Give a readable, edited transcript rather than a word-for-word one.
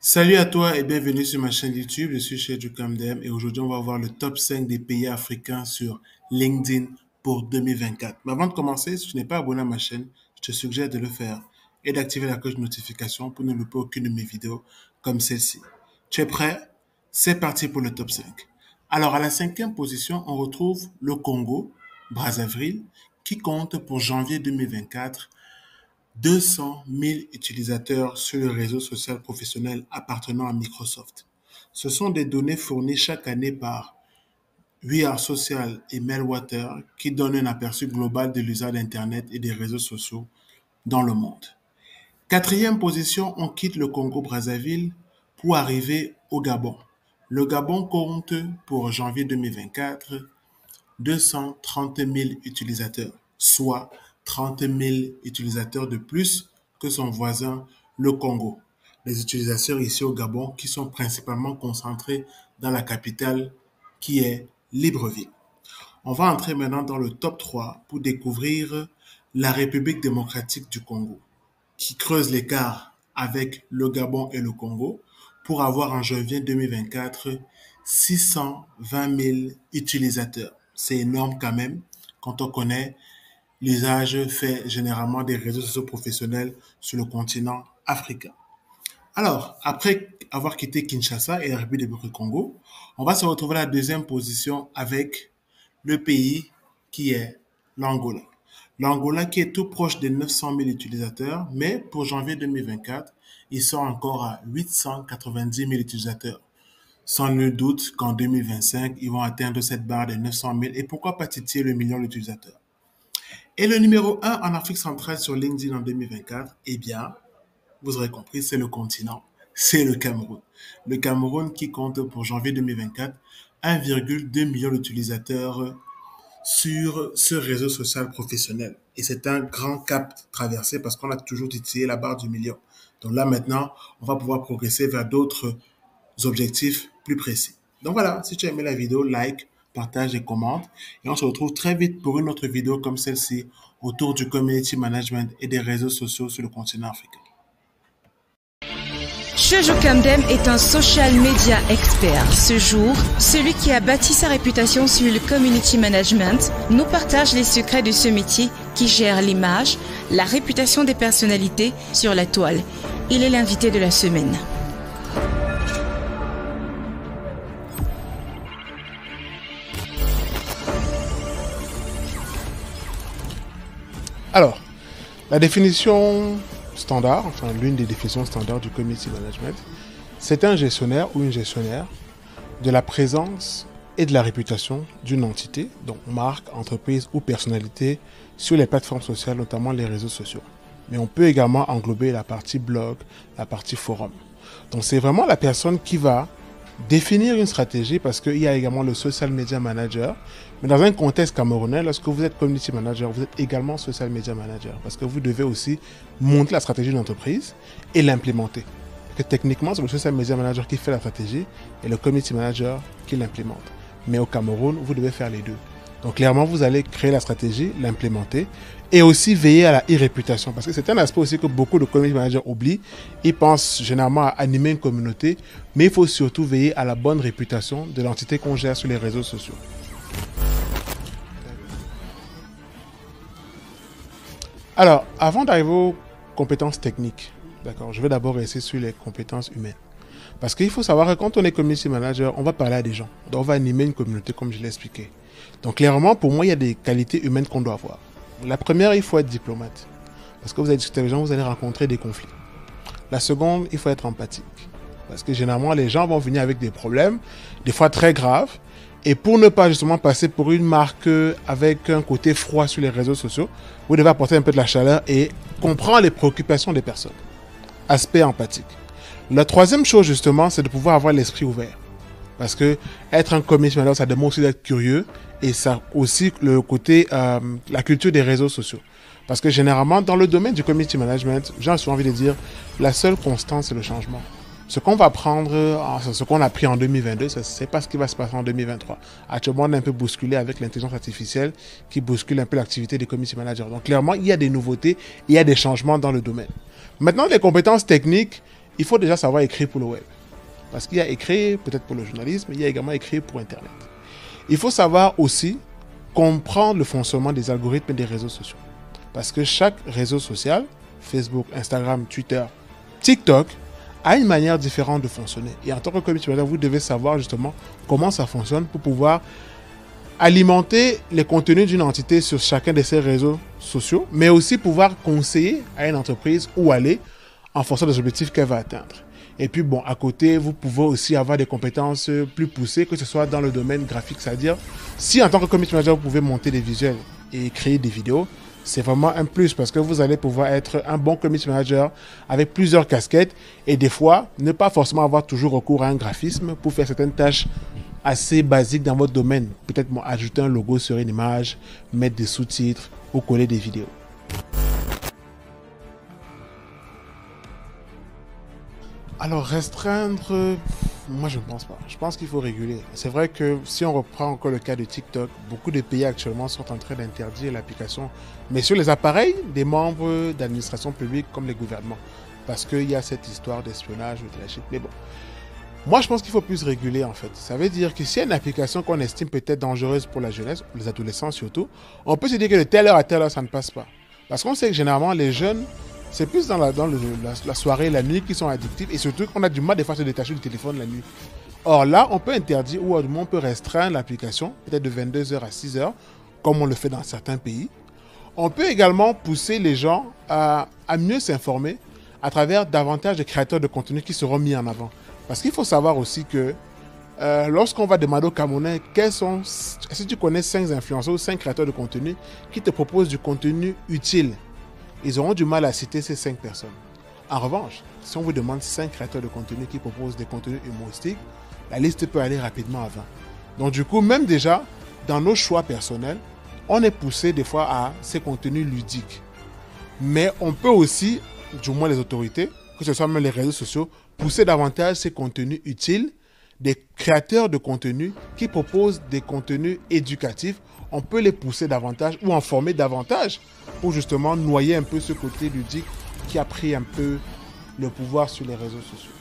Salut à toi et bienvenue sur ma chaîne YouTube. Je suis chez Camdem et aujourd'hui on va voir le top 5 des pays africains sur LinkedIn pour 2024. Mais avant de commencer, si tu n'es pas abonné à ma chaîne, je te suggère de le faire et d'activer la cloche de notification pour ne louper aucune de mes vidéos comme celle-ci. Tu es prêt? C'est parti pour le top 5. Alors à la cinquième position, on retrouve le Congo, Brazzaville, qui compte pour janvier 2024 200 000 utilisateurs sur le réseau social professionnel appartenant à Microsoft. Ce sont des données fournies chaque année par We Are Social et Meltwater qui donnent un aperçu global de l'usage d'Internet et des réseaux sociaux dans le monde. Quatrième position, on quitte le Congo-Brazzaville pour arriver au Gabon. Le Gabon compte pour janvier 2024 230 000 utilisateurs, soit 30 000 utilisateurs de plus que son voisin, le Congo. Les utilisateurs ici au Gabon qui sont principalement concentrés dans la capitale qui est Libreville. On va entrer maintenant dans le top 3 pour découvrir la République démocratique du Congo, qui creuse l'écart avec le Gabon et le Congo pour avoir en janvier 2024 620 000 utilisateurs. C'est énorme quand même quand on connaît l'usage fait généralement des réseaux sociaux professionnels sur le continent africain. Alors, après avoir quitté Kinshasa et la République démocratique du Congo, on va se retrouver à la deuxième position avec le pays qui est l'Angola. L'Angola qui est tout proche des 900 000 utilisateurs, mais pour janvier 2024, ils sont encore à 890 000 utilisateurs. Sans nul doute qu'en 2025, ils vont atteindre cette barre des 900 000 et pourquoi pas titiller le million d'utilisateurs. Et le numéro 1 en Afrique centrale sur LinkedIn en 2024, eh bien, vous aurez compris, c'est le continent, c'est le Cameroun. Le Cameroun qui compte pour janvier 2024 1,2 million d'utilisateurs sur ce réseau social professionnel. Et c'est un grand cap traversé parce qu'on a toujours titillé la barre du million. Donc là, maintenant, on va pouvoir progresser vers d'autres objectifs plus précis. Donc voilà, si tu as aimé la vidéo, like, partage et commente. Et on se retrouve très vite pour une autre vidéo comme celle-ci autour du community management et des réseaux sociaux sur le continent africain. Jojo Camdem est un social media expert. Ce jour, celui qui a bâti sa réputation sur le community management nous partage les secrets de ce métier qui gère l'image, la réputation des personnalités sur la toile. Il est l'invité de la semaine. Alors, la définition standard, enfin l'une des définitions standards du community management, c'est un gestionnaire ou une gestionnaire de la présence et de la réputation d'une entité, donc marque, entreprise ou personnalité, sur les plateformes sociales, notamment les réseaux sociaux. Mais on peut également englober la partie blog, la partie forum. Donc c'est vraiment la personne qui va définir une stratégie parce qu'il y a également le social media manager. Mais dans un contexte camerounais, lorsque vous êtes community manager, vous êtes également social media manager parce que vous devez aussi monter la stratégie d'une entreprise et l'implémenter. Que techniquement, c'est le social media manager qui fait la stratégie et le community manager qui l'implémente. Mais au Cameroun, vous devez faire les deux. Donc clairement, vous allez créer la stratégie, l'implémenter et aussi veiller à la e-réputation. Parce que c'est un aspect aussi que beaucoup de community managers oublient. Ils pensent généralement à animer une communauté, mais il faut surtout veiller à la bonne réputation de l'entité qu'on gère sur les réseaux sociaux. Alors, avant d'arriver aux compétences techniques, d'accord, je vais d'abord rester sur les compétences humaines. Parce qu'il faut savoir que quand on est community manager, on va parler à des gens. Donc on va animer une communauté comme je l'ai expliqué. Donc clairement, pour moi, il y a des qualités humaines qu'on doit avoir. La première, il faut être diplomate. Parce que vous allez discuter avec les gens, vous allez rencontrer des conflits. La seconde, il faut être empathique. Parce que généralement, les gens vont venir avec des problèmes, des fois très graves. Et pour ne pas justement passer pour une marque avec un côté froid sur les réseaux sociaux, vous devez apporter un peu de la chaleur et comprendre les préoccupations des personnes. Aspect empathique. La troisième chose justement, c'est de pouvoir avoir l'esprit ouvert. Parce que être un community manager, ça demande aussi d'être curieux et ça aussi le côté, la culture des réseaux sociaux. Parce que généralement, dans le domaine du community management, j'ai souvent envie de dire, la seule constante, c'est le changement. Ce qu'on va prendre, ce qu'on a pris en 2022, c'est pas ce qui va se passer en 2023. Actuellement, on est un peu bousculé avec l'intelligence artificielle qui bouscule un peu l'activité des community managers. Donc clairement, il y a des nouveautés, il y a des changements dans le domaine. Maintenant, les compétences techniques, il faut déjà savoir écrire pour le web. Parce qu'il y a écrit peut-être pour le journalisme, il y a également écrit pour Internet. Il faut savoir aussi comprendre le fonctionnement des algorithmes et des réseaux sociaux. Parce que chaque réseau social, Facebook, Instagram, Twitter, TikTok, a une manière différente de fonctionner. Et en tant que community manager, vous devez savoir justement comment ça fonctionne pour pouvoir alimenter les contenus d'une entité sur chacun de ces réseaux sociaux, mais aussi pouvoir conseiller à une entreprise où aller en fonction des objectifs qu'elle va atteindre. Et puis bon, à côté, vous pouvez aussi avoir des compétences plus poussées, que ce soit dans le domaine graphique, c'est-à-dire si en tant que community manager, vous pouvez monter des visuels et créer des vidéos, c'est vraiment un plus parce que vous allez pouvoir être un bon community manager avec plusieurs casquettes et des fois, ne pas forcément avoir toujours recours à un graphisme pour faire certaines tâches assez basiques dans votre domaine. Peut-être ajouter un logo sur une image, mettre des sous-titres ou coller des vidéos. Alors, restreindre, moi je ne pense pas. Je pense qu'il faut réguler. C'est vrai que si on reprend encore le cas de TikTok, beaucoup de pays actuellement sont en train d'interdire l'application, mais sur les appareils des membres d'administration publique comme les gouvernements. Parce qu'il y a cette histoire d'espionnage ou de la chip. Mais bon, moi je pense qu'il faut plus réguler en fait. Ça veut dire que s'il y a une application qu'on estime peut-être dangereuse pour la jeunesse, pour les adolescents surtout, on peut se dire que de telle heure à telle heure ça ne passe pas. Parce qu'on sait que généralement les jeunes, c'est plus dans la soirée, la nuit qui sont addictifs et surtout qu'on a du mal des fois à se détacher du téléphone la nuit. Or là, on peut interdire ou du moins on peut restreindre l'application, peut-être de 22h à 6h, comme on le fait dans certains pays. On peut également pousser les gens à mieux s'informer à travers davantage de créateurs de contenu qui seront mis en avant. Parce qu'il faut savoir aussi que lorsqu'on va demander aux Camerounais est-ce que tu connais 5 influenceurs ou 5 créateurs de contenu qui te proposent du contenu utile, ils auront du mal à citer ces 5 personnes. En revanche, si on vous demande 5 créateurs de contenu qui proposent des contenus humoristiques, la liste peut aller rapidement à 20. Donc du coup, même déjà, dans nos choix personnels, on est poussé des fois à ces contenus ludiques. Mais on peut aussi, du moins les autorités, que ce soit même les réseaux sociaux, pousser davantage ces contenus utiles, des créateurs de contenu qui proposent des contenus éducatifs. On peut les pousser davantage ou en former davantage pour justement noyer un peu ce côté ludique qui a pris un peu le pouvoir sur les réseaux sociaux.